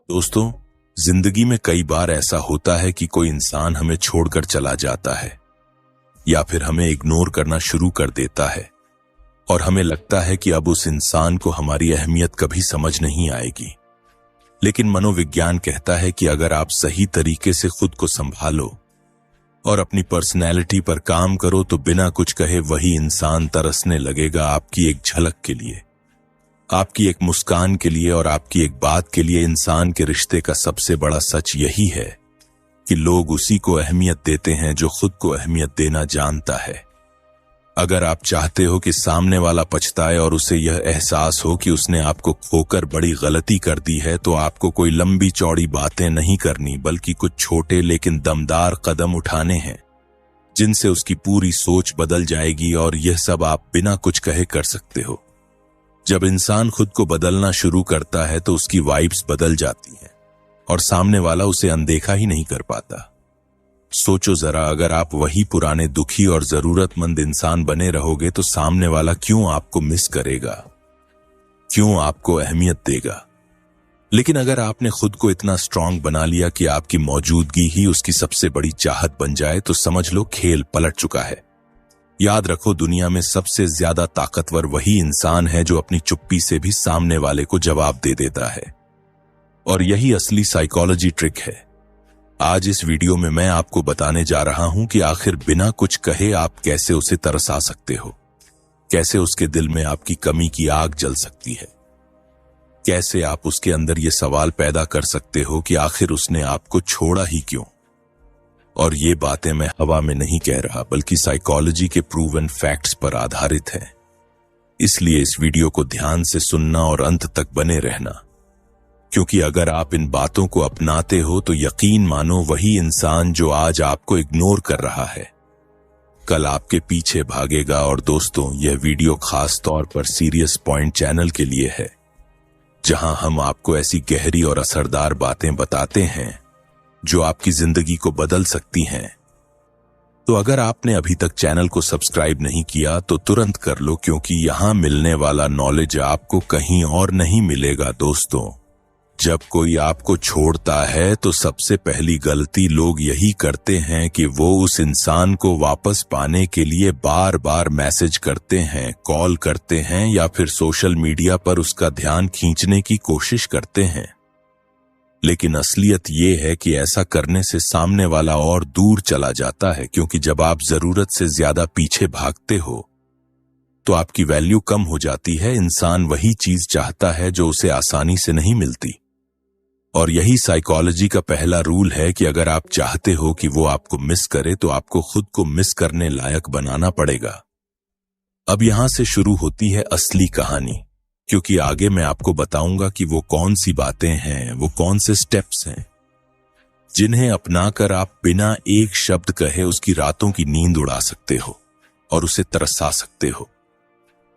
दोस्तों, जिंदगी में कई बार ऐसा होता है कि कोई इंसान हमें छोड़कर चला जाता है या फिर हमें इग्नोर करना शुरू कर देता है और हमें लगता है कि अब उस इंसान को हमारी अहमियत कभी समझ नहीं आएगी। लेकिन मनोविज्ञान कहता है कि अगर आप सही तरीके से खुद को संभालो और अपनी पर्सनैलिटी पर काम करो तो बिना कुछ कहे वही इंसान तरसने लगेगा आपकी एक झलक के लिए, आपकी एक मुस्कान के लिए और आपकी एक बात के लिए। इंसान के रिश्ते का सबसे बड़ा सच यही है कि लोग उसी को अहमियत देते हैं जो खुद को अहमियत देना जानता है। अगर आप चाहते हो कि सामने वाला पछताए और उसे यह एहसास हो कि उसने आपको खोकर बड़ी गलती कर दी है, तो आपको कोई लंबी चौड़ी बातें नहीं करनी, बल्कि कुछ छोटे लेकिन दमदार कदम उठाने हैं जिनसे उसकी पूरी सोच बदल जाएगी। और यह सब आप बिना कुछ कहे कर सकते हो। जब इंसान खुद को बदलना शुरू करता है तो उसकी वाइब्स बदल जाती हैं और सामने वाला उसे अनदेखा ही नहीं कर पाता। सोचो जरा, अगर आप वही पुराने दुखी और जरूरतमंद इंसान बने रहोगे तो सामने वाला क्यों आपको मिस करेगा, क्यों आपको अहमियत देगा। लेकिन अगर आपने खुद को इतना स्ट्रांग बना लिया कि आपकी मौजूदगी ही उसकी सबसे बड़ी चाहत बन जाए, तो समझ लो खेल पलट चुका है। याद रखो, दुनिया में सबसे ज्यादा ताकतवर वही इंसान है जो अपनी चुप्पी से भी सामने वाले को जवाब दे देता है। और यही असली साइकोलॉजी ट्रिक है। आज इस वीडियो में मैं आपको बताने जा रहा हूं कि आखिर बिना कुछ कहे आप कैसे उसे तरसा सकते हो, कैसे उसके दिल में आपकी कमी की आग जल सकती है, कैसे आप उसके अंदर ये सवाल पैदा कर सकते हो कि आखिर उसने आपको छोड़ा ही क्यों। और ये बातें मैं हवा में नहीं कह रहा, बल्कि साइकोलॉजी के प्रूवन फैक्ट्स पर आधारित है। इसलिए इस वीडियो को ध्यान से सुनना और अंत तक बने रहना, क्योंकि अगर आप इन बातों को अपनाते हो तो यकीन मानो वही इंसान जो आज आपको इग्नोर कर रहा है कल आपके पीछे भागेगा। और दोस्तों, यह वीडियो खास तौर पर सीरियस पॉइंट चैनल के लिए है, जहां हम आपको ऐसी गहरी और असरदार बातें बताते हैं जो आपकी जिंदगी को बदल सकती हैं। तो अगर आपने अभी तक चैनल को सब्सक्राइब नहीं किया तो तुरंत कर लो, क्योंकि यहां मिलने वाला नॉलेज आपको कहीं और नहीं मिलेगा। दोस्तों, जब कोई आपको छोड़ता है तो सबसे पहली गलती लोग यही करते हैं कि वो उस इंसान को वापस पाने के लिए बार बार मैसेज करते हैं, कॉल करते हैं या फिर सोशल मीडिया पर उसका ध्यान खींचने की कोशिश करते हैं। लेकिन असलियत ये है कि ऐसा करने से सामने वाला और दूर चला जाता है, क्योंकि जब आप जरूरत से ज्यादा पीछे भागते हो तो आपकी वैल्यू कम हो जाती है। इंसान वही चीज चाहता है जो उसे आसानी से नहीं मिलती। और यही साइकोलॉजी का पहला रूल है कि अगर आप चाहते हो कि वो आपको मिस करे तो आपको खुद को मिस करने लायक बनाना पड़ेगा। अब यहां से शुरू होती है असली कहानी, क्योंकि आगे मैं आपको बताऊंगा कि वो कौन सी बातें हैं, वो कौन से स्टेप्स हैं जिन्हें अपनाकर आप बिना एक शब्द कहे उसकी रातों की नींद उड़ा सकते हो और उसे तरसा सकते हो।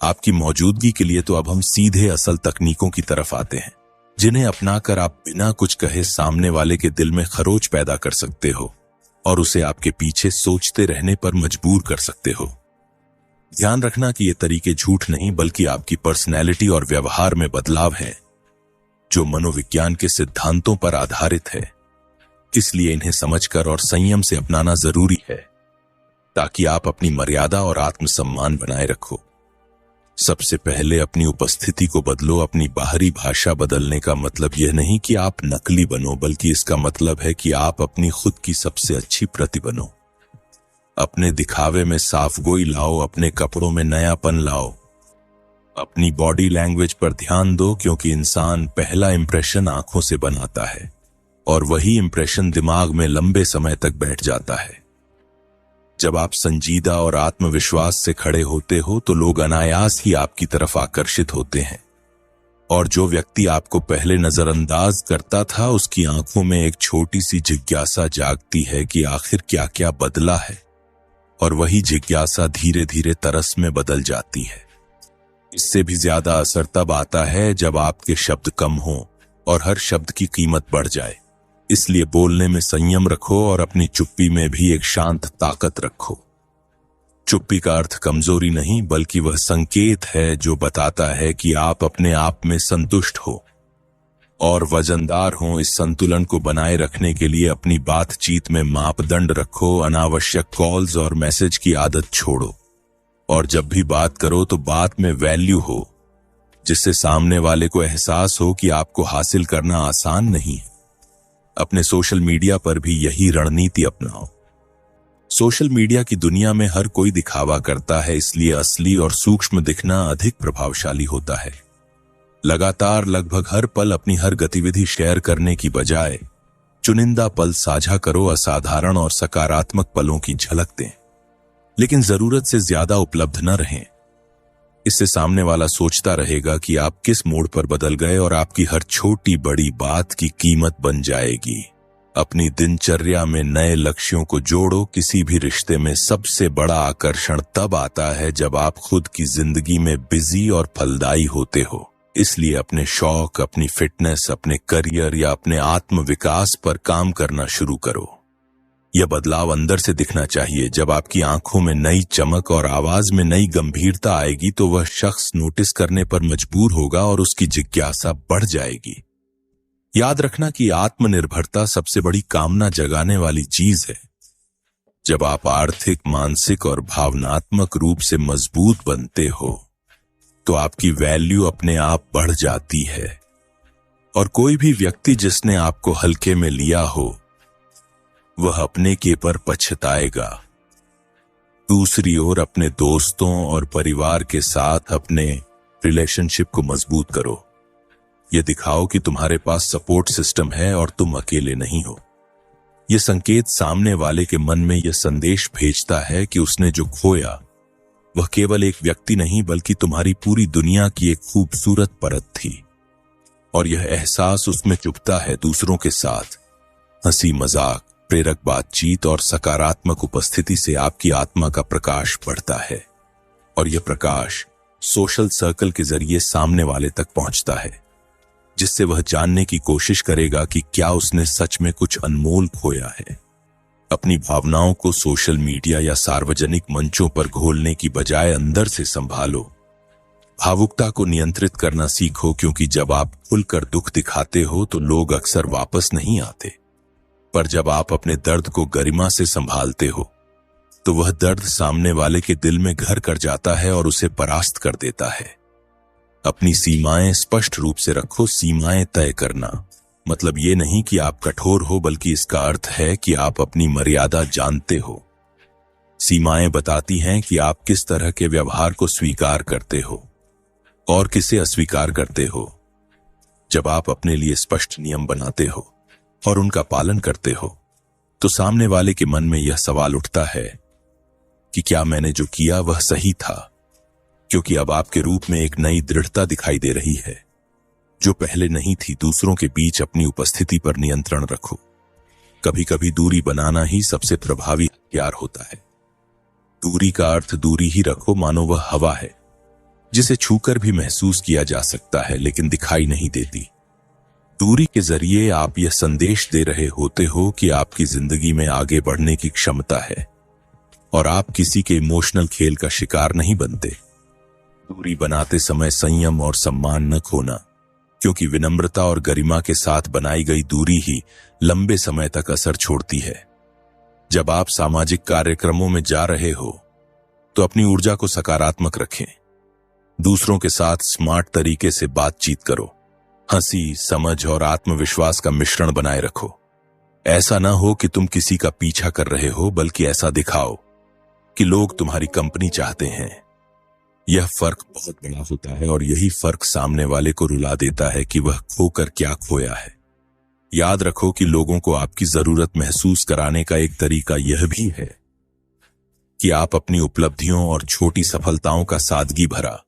आपकी मौजूदगी के लिए तो अब हम सीधे असल तकनीकों की तरफ आते हैं, जिन्हें अपनाकर आप बिना कुछ कहे सामने वाले के दिल में खरोच पैदा कर सकते हो और उसे आपके पीछे सोचते रहने पर मजबूर कर सकते हो। ध्यान रखना कि ये तरीके झूठ नहीं, बल्कि आपकी पर्सनैलिटी और व्यवहार में बदलाव है जो मनोविज्ञान के सिद्धांतों पर आधारित है। इसलिए इन्हें समझकर और संयम से अपनाना जरूरी है, ताकि आप अपनी मर्यादा और आत्मसम्मान बनाए रखो। सबसे पहले अपनी उपस्थिति को बदलो। अपनी बाहरी भाषा बदलने का मतलब यह नहीं कि आप नकली बनो, बल्कि इसका मतलब है कि आप अपनी खुद की सबसे अच्छी प्रति बनो। अपने दिखावे में साफगोई लाओ, अपने कपड़ों में नयापन लाओ, अपनी बॉडी लैंग्वेज पर ध्यान दो, क्योंकि इंसान पहला इंप्रेशन आंखों से बनाता है और वही इंप्रेशन दिमाग में लंबे समय तक बैठ जाता है। जब आप संजीदा और आत्मविश्वास से खड़े होते हो तो लोग अनायास ही आपकी तरफ आकर्षित होते हैं, और जो व्यक्ति आपको पहले नजरअंदाज करता था उसकी आंखों में एक छोटी सी जिज्ञासा जागती है कि आखिर क्या क्या बदला है, और वही जिज्ञासा धीरे धीरे तरस में बदल जाती है। इससे भी ज्यादा असर तब आता है जब आपके शब्द कम हो और हर शब्द की कीमत बढ़ जाए। इसलिए बोलने में संयम रखो और अपनी चुप्पी में भी एक शांत ताकत रखो। चुप्पी का अर्थ कमजोरी नहीं, बल्कि वह संकेत है जो बताता है कि आप अपने आप में संतुष्ट हो और वजनदार हों। इस संतुलन को बनाए रखने के लिए अपनी बातचीत में मापदंड रखो, अनावश्यक कॉल्स और मैसेज की आदत छोड़ो, और जब भी बात करो तो बात में वैल्यू हो, जिससे सामने वाले को एहसास हो कि आपको हासिल करना आसान नहीं है। अपने सोशल मीडिया पर भी यही रणनीति अपनाओ। सोशल मीडिया की दुनिया में हर कोई दिखावा करता है, इसलिए असली और सूक्ष्म दिखना अधिक प्रभावशाली होता है। लगातार लगभग हर पल अपनी हर गतिविधि शेयर करने की बजाय चुनिंदा पल साझा करो। असाधारण और सकारात्मक पलों की झलक दें, लेकिन जरूरत से ज्यादा उपलब्ध न रहें। इससे सामने वाला सोचता रहेगा कि आप किस मोड़ पर बदल गए और आपकी हर छोटी बड़ी बात की कीमत बन जाएगी। अपनी दिनचर्या में नए लक्ष्यों को जोड़ो। किसी भी रिश्ते में सबसे बड़ा आकर्षण तब आता है जब आप खुद की जिंदगी में बिजी और फलदायी होते हो। इसलिए अपने शौक, अपनी फिटनेस, अपने करियर या अपने आत्म विकास पर काम करना शुरू करो। यह बदलाव अंदर से दिखना चाहिए। जब आपकी आंखों में नई चमक और आवाज में नई गंभीरता आएगी तो वह शख्स नोटिस करने पर मजबूर होगा और उसकी जिज्ञासा बढ़ जाएगी। याद रखना कि आत्मनिर्भरता सबसे बड़ी कामना जगाने वाली चीज है। जब आप आर्थिक, मानसिक और भावनात्मक रूप से मजबूत बनते हो तो आपकी वैल्यू अपने आप बढ़ जाती है, और कोई भी व्यक्ति जिसने आपको हल्के में लिया हो वह अपने के पर पछताएगा। दूसरी ओर अपने दोस्तों और परिवार के साथ अपने रिलेशनशिप को मजबूत करो। यह दिखाओ कि तुम्हारे पास सपोर्ट सिस्टम है और तुम अकेले नहीं हो। यह संकेत सामने वाले के मन में यह संदेश भेजता है कि उसने जो खोया वह केवल एक व्यक्ति नहीं बल्कि तुम्हारी पूरी दुनिया की एक खूबसूरत परत थी, और यह एहसास उसमें चुभता है। दूसरों के साथ हंसी मजाक, प्रेरक बातचीत और सकारात्मक उपस्थिति से आपकी आत्मा का प्रकाश बढ़ता है, और यह प्रकाश सोशल सर्कल के जरिए सामने वाले तक पहुंचता है, जिससे वह जानने की कोशिश करेगा कि क्या उसने सच में कुछ अनमोल खोया है। अपनी भावनाओं को सोशल मीडिया या सार्वजनिक मंचों पर घोलने की बजाय अंदर से संभालो। भावुकता को नियंत्रित करना सीखो, क्योंकि जब आप खुलकर दुख दिखाते हो तो लोग अक्सर वापस नहीं आते, पर जब आप अपने दर्द को गरिमा से संभालते हो तो वह दर्द सामने वाले के दिल में घर कर जाता है और उसे परास्त कर देता है। अपनी सीमाएं स्पष्ट रूप से रखो। सीमाएं तय करना मतलब ये नहीं कि आप कठोर हो, बल्कि इसका अर्थ है कि आप अपनी मर्यादा जानते हो। सीमाएं बताती हैं कि आप किस तरह के व्यवहार को स्वीकार करते हो और किसे अस्वीकार करते हो। जब आप अपने लिए स्पष्ट नियम बनाते हो और उनका पालन करते हो तो सामने वाले के मन में यह सवाल उठता है कि क्या मैंने जो किया वह सही था, क्योंकि अब आपके रूप में एक नई दृढ़ता दिखाई दे रही है जो पहले नहीं थी। दूसरों के बीच अपनी उपस्थिति पर नियंत्रण रखो। कभी कभी दूरी बनाना ही सबसे प्रभावी हथियार होता है। दूरी का अर्थ दूरी ही रखो, मानो वह हवा है जिसे छूकर भी महसूस किया जा सकता है लेकिन दिखाई नहीं देती। दूरी के जरिए आप यह संदेश दे रहे होते हो कि आपकी जिंदगी में आगे बढ़ने की क्षमता है और आप किसी के इमोशनल खेल का शिकार नहीं बनते। दूरी बनाते समय संयम और सम्मान न खोना, क्योंकि विनम्रता और गरिमा के साथ बनाई गई दूरी ही लंबे समय तक असर छोड़ती है। जब आप सामाजिक कार्यक्रमों में जा रहे हो तो अपनी ऊर्जा को सकारात्मक रखें। दूसरों के साथ स्मार्ट तरीके से बातचीत करो। हंसी, समझ और आत्मविश्वास का मिश्रण बनाए रखो। ऐसा ना हो कि तुम किसी का पीछा कर रहे हो, बल्कि ऐसा दिखाओ कि लोग तुम्हारी कंपनी चाहते हैं। यह फर्क बहुत बड़ा होता है और यही फर्क सामने वाले को रुला देता है कि वह खोकर क्या खोया है। याद रखो कि लोगों को आपकी जरूरत महसूस कराने का एक तरीका यह भी है कि आप अपनी उपलब्धियों और छोटी सफलताओं का सादगी भरा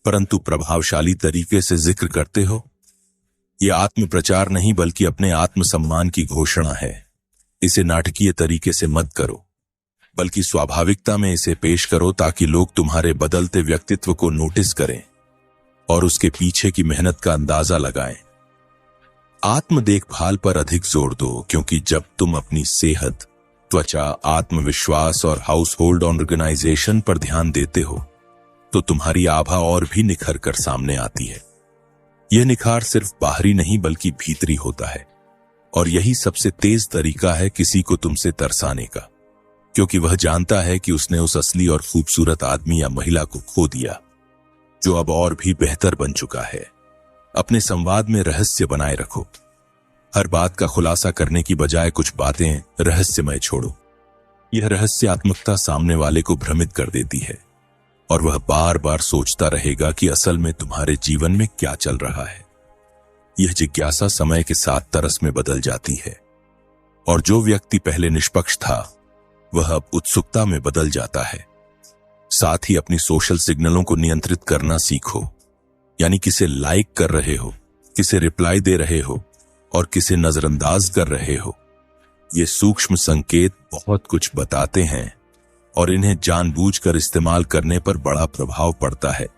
परंतु प्रभावशाली तरीके से जिक्र करते हो। यह आत्म प्रचार नहीं बल्कि अपने आत्मसम्मान की घोषणा है। इसे नाटकीय तरीके से मत करो, बल्कि स्वाभाविकता में इसे पेश करो ताकि लोग तुम्हारे बदलते व्यक्तित्व को नोटिस करें और उसके पीछे की मेहनत का अंदाजा लगाएं। आत्म देखभाल पर अधिक जोर दो, क्योंकि जब तुम अपनी सेहत, त्वचा, आत्मविश्वास और हाउस होल्ड ऑर्गेनाइजेशन पर ध्यान देते हो तो तुम्हारी आभा और भी निखर कर सामने आती है। यह निखार सिर्फ बाहरी नहीं बल्कि भीतरी होता है, और यही सबसे तेज तरीका है किसी को तुमसे तरसाने का, क्योंकि वह जानता है कि उसने उस असली और खूबसूरत आदमी या महिला को खो दिया जो अब और भी बेहतर बन चुका है। अपने संवाद में रहस्य बनाए रखो। हर बात का खुलासा करने की बजाय कुछ बातें रहस्यमय छोड़ो। यह रहस्यात्मकता सामने वाले को भ्रमित कर देती है और वह बार बार सोचता रहेगा कि असल में तुम्हारे जीवन में क्या चल रहा है। यह जिज्ञासा समय के साथ तरस में बदल जाती है, और जो व्यक्ति पहले निष्पक्ष था वह अब उत्सुकता में बदल जाता है। साथ ही अपनी सोशल सिग्नलों को नियंत्रित करना सीखो, यानी किसे लाइक कर रहे हो, किसे रिप्लाई दे रहे हो और किसे नजरअंदाज कर रहे हो। ये सूक्ष्म संकेत बहुत कुछ बताते हैं और इन्हें जानबूझकर इस्तेमाल करने पर बड़ा प्रभाव पड़ता है।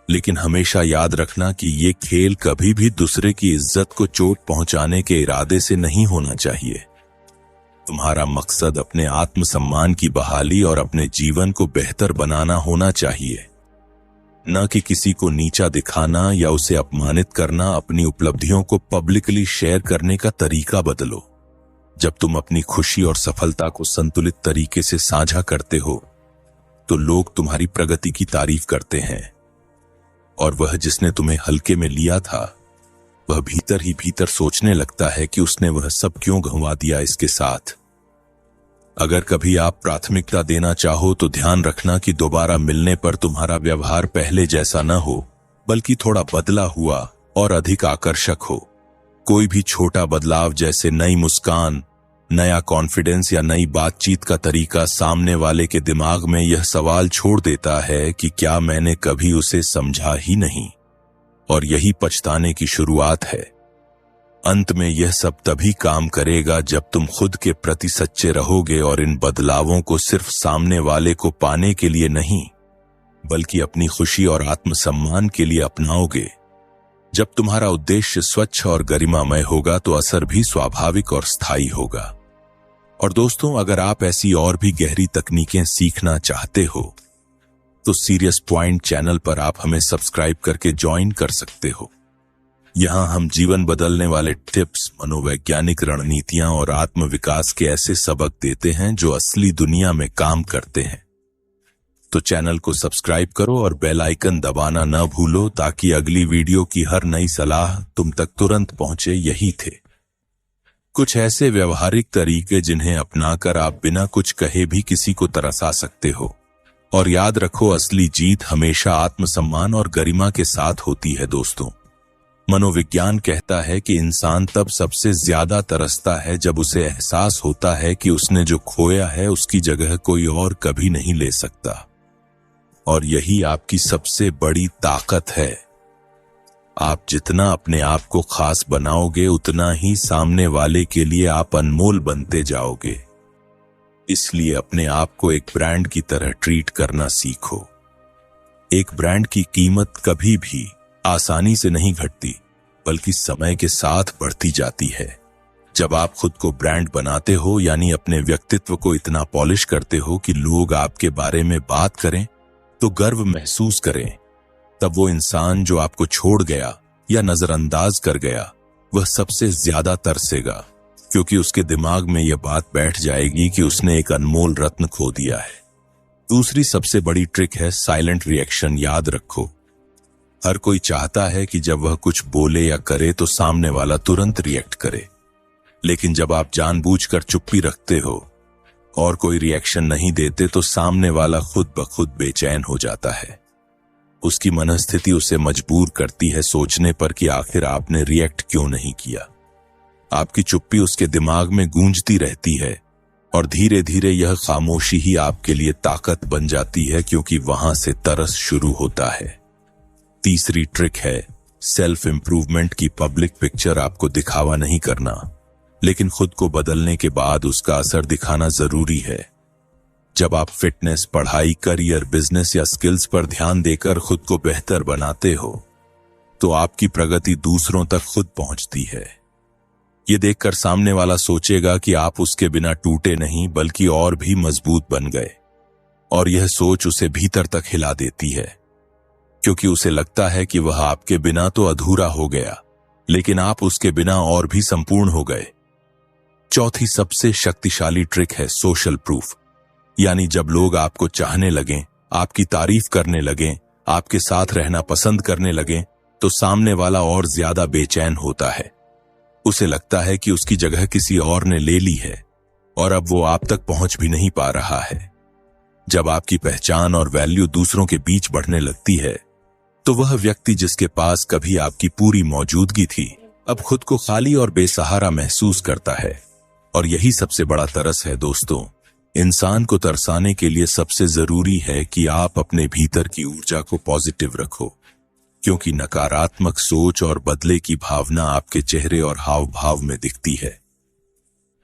लेकिन हमेशा याद रखना कि ये खेल कभी भी दूसरे की इज्जत को चोट पहुंचाने के इरादे से नहीं होना चाहिए। तुम्हारा मकसद अपने आत्मसम्मान की बहाली और अपने जीवन को बेहतर बनाना होना चाहिए, न कि किसी को नीचा दिखाना या उसे अपमानित करना। अपनी उपलब्धियों को पब्लिकली शेयर करने का तरीका बदलो। जब तुम अपनी खुशी और सफलता को संतुलित तरीके से साझा करते हो तो लोग तुम्हारी प्रगति की तारीफ करते हैं, और वह जिसने तुम्हें हल्के में लिया था वह भीतर ही भीतर सोचने लगता है कि उसने वह सब क्यों गंवा दिया इसके साथ। अगर कभी आप प्राथमिकता देना चाहो तो ध्यान रखना कि दोबारा मिलने पर तुम्हारा व्यवहार पहले जैसा न हो, बल्कि थोड़ा बदला हुआ और अधिक आकर्षक हो। कोई भी छोटा बदलाव जैसे नई मुस्कान, नया कॉन्फिडेंस या नई बातचीत का तरीका सामने वाले के दिमाग में यह सवाल छोड़ देता है कि क्या मैंने कभी उसे समझा ही नहीं, और यही पछताने की शुरुआत है। अंत में यह सब तभी काम करेगा जब तुम खुद के प्रति सच्चे रहोगे और इन बदलावों को सिर्फ सामने वाले को पाने के लिए नहीं बल्कि अपनी खुशी और आत्मसम्मान के लिए अपनाओगे। जब तुम्हारा उद्देश्य स्वच्छ और गरिमामय होगा तो असर भी स्वाभाविक और स्थायी होगा। और दोस्तों, अगर आप ऐसी और भी गहरी तकनीकें सीखना चाहते हो तो सीरियस पॉइंट चैनल पर आप हमें सब्सक्राइब करके ज्वाइन कर सकते हो। यहां हम जीवन बदलने वाले टिप्स, मनोवैज्ञानिक रणनीतियां और आत्मविकास के ऐसे सबक देते हैं जो असली दुनिया में काम करते हैं। तो चैनल को सब्सक्राइब करो और बेल आइकन दबाना न भूलो ताकि अगली वीडियो की हर नई सलाह तुम तक तुरंत पहुंचे। यही थे कुछ ऐसे व्यवहारिक तरीके जिन्हें अपनाकर आप बिना कुछ कहे भी किसी को तरसा सकते हो। और याद रखो, असली जीत हमेशा आत्मसम्मान और गरिमा के साथ होती है। दोस्तों, मनोविज्ञान कहता है कि इंसान तब सबसे ज्यादा तरसता है जब उसे एहसास होता है कि उसने जो खोया है उसकी जगह कोई और कभी नहीं ले सकता। और यही आपकी सबसे बड़ी ताकत है। आप जितना अपने आप को खास बनाओगे उतना ही सामने वाले के लिए आप अनमोल बनते जाओगे। इसलिए अपने आप को एक ब्रांड की तरह ट्रीट करना सीखो। एक ब्रांड की कीमत कभी भी आसानी से नहीं घटती बल्कि समय के साथ बढ़ती जाती है। जब आप खुद को ब्रांड बनाते हो, यानी अपने व्यक्तित्व को इतना पॉलिश करते हो कि लोग आपके बारे में बात करें तो गर्व महसूस करें, तब वो इंसान जो आपको छोड़ गया या नजरअंदाज कर गया वह सबसे ज्यादा तरसेगा, क्योंकि उसके दिमाग में यह बात बैठ जाएगी कि उसने एक अनमोल रत्न खो दिया है। दूसरी सबसे बड़ी ट्रिक है साइलेंट रिएक्शन। याद रखो, हर कोई चाहता है कि जब वह कुछ बोले या करे तो सामने वाला तुरंत रिएक्ट करे, लेकिन जब आप जानबूझकर चुप्पी रखते हो और कोई रिएक्शन नहीं देते तो सामने वाला खुद ब खुद बेचैन हो जाता है। उसकी मनस्थिति उसे मजबूर करती है सोचने पर कि आखिर आपने रिएक्ट क्यों नहीं किया। आपकी चुप्पी उसके दिमाग में गूंजती रहती है और धीरे धीरे यह खामोशी ही आपके लिए ताकत बन जाती है, क्योंकि वहां से तरस शुरू होता है। तीसरी ट्रिक है सेल्फ इंप्रूवमेंट की पब्लिक पिक्चर। आपको दिखावा नहीं करना, लेकिन खुद को बदलने के बाद उसका असर दिखाना जरूरी है। जब आप फिटनेस, पढ़ाई, करियर, बिजनेस या स्किल्स पर ध्यान देकर खुद को बेहतर बनाते हो तो आपकी प्रगति दूसरों तक खुद पहुंचती है। ये देखकर सामने वाला सोचेगा कि आप उसके बिना टूटे नहीं बल्कि और भी मजबूत बन गए, और यह सोच उसे भीतर तक हिला देती है। क्योंकि उसे लगता है कि वह आपके बिना तो अधूरा हो गया, लेकिन आप उसके बिना और भी संपूर्ण हो गए। चौथी सबसे शक्तिशाली ट्रिक है सोशल प्रूफ, यानी जब लोग आपको चाहने लगें, आपकी तारीफ करने लगें, आपके साथ रहना पसंद करने लगें, तो सामने वाला और ज्यादा बेचैन होता है। उसे लगता है कि उसकी जगह किसी और ने ले ली है और अब वो आप तक पहुंच भी नहीं पा रहा है। जब आपकी पहचान और वैल्यू दूसरों के बीच बढ़ने लगती है, तो वह व्यक्ति जिसके पास कभी आपकी पूरी मौजूदगी थी, अब खुद को खाली और बेसहारा महसूस करता है। और यही सबसे बड़ा तरस है दोस्तों। इंसान को तरसाने के लिए सबसे जरूरी है कि आप अपने भीतर की ऊर्जा को पॉजिटिव रखो, क्योंकि नकारात्मक सोच और बदले की भावना आपके चेहरे और हाव भाव में दिखती है।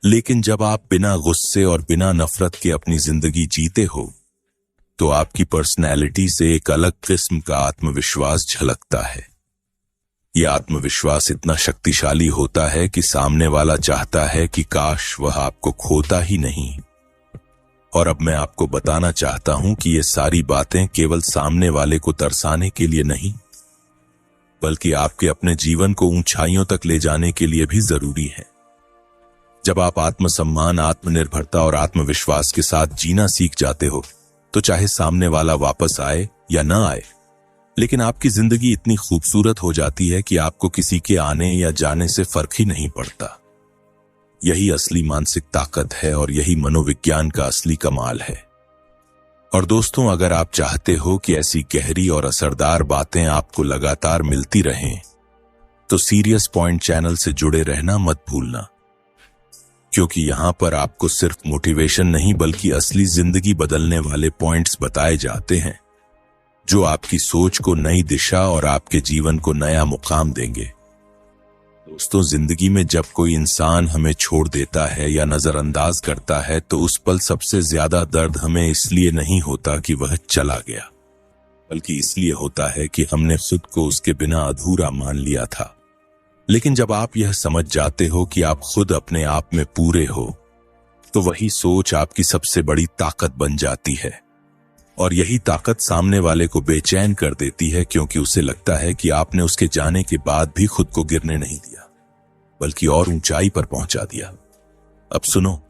लेकिन जब आप बिना गुस्से और बिना नफरत के अपनी जिंदगी जीते हो, तो आपकी पर्सनैलिटी से एक अलग किस्म का आत्मविश्वास झलकता है। यह आत्मविश्वास इतना शक्तिशाली होता है कि सामने वाला चाहता है कि काश वह आपको खोता ही नहीं। और अब मैं आपको बताना चाहता हूं कि ये सारी बातें केवल सामने वाले को तरसाने के लिए नहीं, बल्कि आपके अपने जीवन को ऊंचाइयों तक ले जाने के लिए भी जरूरी है। जब आप आत्मसम्मान, आत्मनिर्भरता और आत्मविश्वास के साथ जीना सीख जाते हो, तो चाहे सामने वाला वापस आए या ना आए, लेकिन आपकी जिंदगी इतनी खूबसूरत हो जाती है कि आपको किसी के आने या जाने से फर्क ही नहीं पड़ता। यही असली मानसिक ताकत है और यही मनोविज्ञान का असली कमाल है। और दोस्तों, अगर आप चाहते हो कि ऐसी गहरी और असरदार बातें आपको लगातार मिलती रहें, तो सीरियस पॉइंट चैनल से जुड़े रहना मत भूलना, क्योंकि यहां पर आपको सिर्फ मोटिवेशन नहीं बल्कि असली जिंदगी बदलने वाले पॉइंट्स बताए जाते हैं, जो आपकी सोच को नई दिशा और आपके जीवन को नया मुकाम देंगे। दोस्तों, जिंदगी में जब कोई इंसान हमें छोड़ देता है या नजरअंदाज करता है, तो उस पल सबसे ज्यादा दर्द हमें इसलिए नहीं होता कि वह चला गया, बल्कि इसलिए होता है कि हमने खुद को उसके बिना अधूरा मान लिया था। लेकिन जब आप यह समझ जाते हो कि आप खुद अपने आप में पूरे हो, तो वही सोच आपकी सबसे बड़ी ताकत बन जाती है। और यही ताकत सामने वाले को बेचैन कर देती है, क्योंकि उसे लगता है कि आपने उसके जाने के बाद भी खुद को गिरने नहीं दिया, बल्कि और ऊंचाई पर पहुंचा दिया। अब सुनो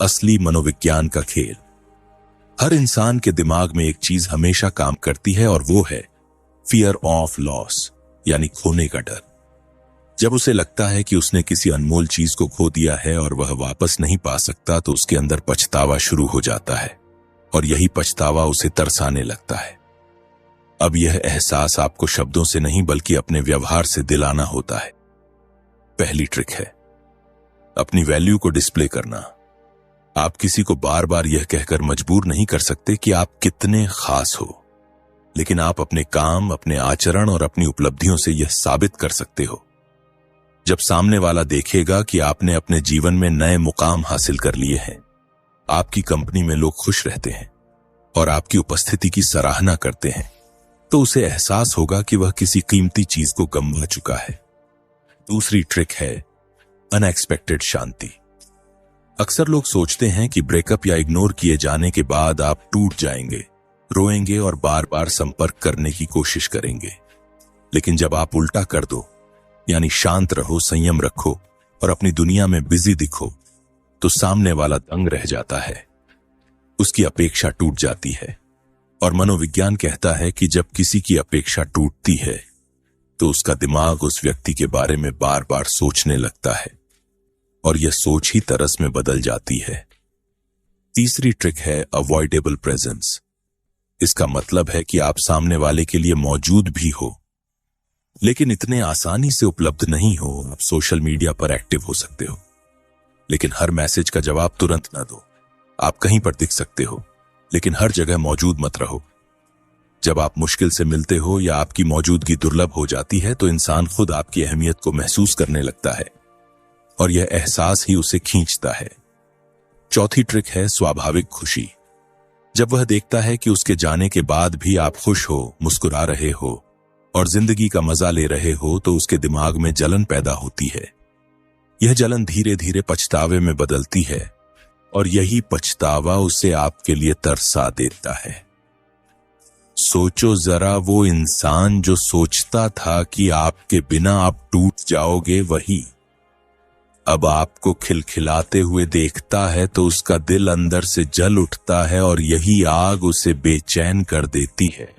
असली मनोविज्ञान का खेल। हर इंसान के दिमाग में एक चीज हमेशा काम करती है, और वो है फियर ऑफ लॉस, यानी खोने का डर। जब उसे लगता है कि उसने किसी अनमोल चीज को खो दिया है और वह वापस नहीं पा सकता, तो उसके अंदर पछतावा शुरू हो जाता है, और यही पछतावा उसे तरसाने लगता है। अब यह एहसास आपको शब्दों से नहीं बल्कि अपने व्यवहार से दिलाना होता है। पहली ट्रिक है अपनी वैल्यू को डिस्प्ले करना। आप किसी को बार बार यह कहकर मजबूर नहीं कर सकते कि आप कितने खास हो, लेकिन आप अपने काम, अपने आचरण और अपनी उपलब्धियों से यह साबित कर सकते हो। जब सामने वाला देखेगा कि आपने अपने जीवन में नए मुकाम हासिल कर लिए हैं, आपकी कंपनी में लोग खुश रहते हैं और आपकी उपस्थिति की सराहना करते हैं, तो उसे एहसास होगा कि वह किसी कीमती चीज को गंवा चुका है। दूसरी ट्रिक है अनएक्सपेक्टेड शांति। अक्सर लोग सोचते हैं कि ब्रेकअप या इग्नोर किए जाने के बाद आप टूट जाएंगे, रोएंगे और बार बार संपर्क करने की कोशिश करेंगे। लेकिन जब आप उल्टा कर दो, यानी शांत रहो, संयम रखो और अपनी दुनिया में बिजी दिखो, तो सामने वाला दंग रह जाता है, उसकी अपेक्षा टूट जाती है। और मनोविज्ञान कहता है कि जब किसी की अपेक्षा टूटती है, तो उसका दिमाग उस व्यक्ति के बारे में बार बार सोचने लगता है, और यह सोच ही तरस में बदल जाती है। तीसरी ट्रिक है अवॉइडेबल प्रेजेंस। इसका मतलब है कि आप सामने वाले के लिए मौजूद भी हो, लेकिन इतने आसानी से उपलब्ध नहीं हो। आप सोशल मीडिया पर एक्टिव हो सकते हो, लेकिन हर मैसेज का जवाब तुरंत ना दो। आप कहीं पर दिख सकते हो, लेकिन हर जगह मौजूद मत रहो। जब आप मुश्किल से मिलते हो या आपकी मौजूदगी दुर्लभ हो जाती है, तो इंसान खुद आपकी अहमियत को महसूस करने लगता है, और यह एहसास ही उसे खींचता है। चौथी ट्रिक है स्वाभाविक खुशी। जब वह देखता है कि उसके जाने के बाद भी आप खुश हो, मुस्कुरा रहे हो और जिंदगी का मजा ले रहे हो, तो उसके दिमाग में जलन पैदा होती है। यह जलन धीरे धीरे पछतावे में बदलती है, और यही पछतावा उसे आपके लिए तरसा देता है। सोचो जरा, वो इंसान जो सोचता था कि आपके बिना आप टूट जाओगे, वही अब आपको खिलखिलाते हुए देखता है तो उसका दिल अंदर से जल उठता है और यही आग उसे बेचैन कर देती है।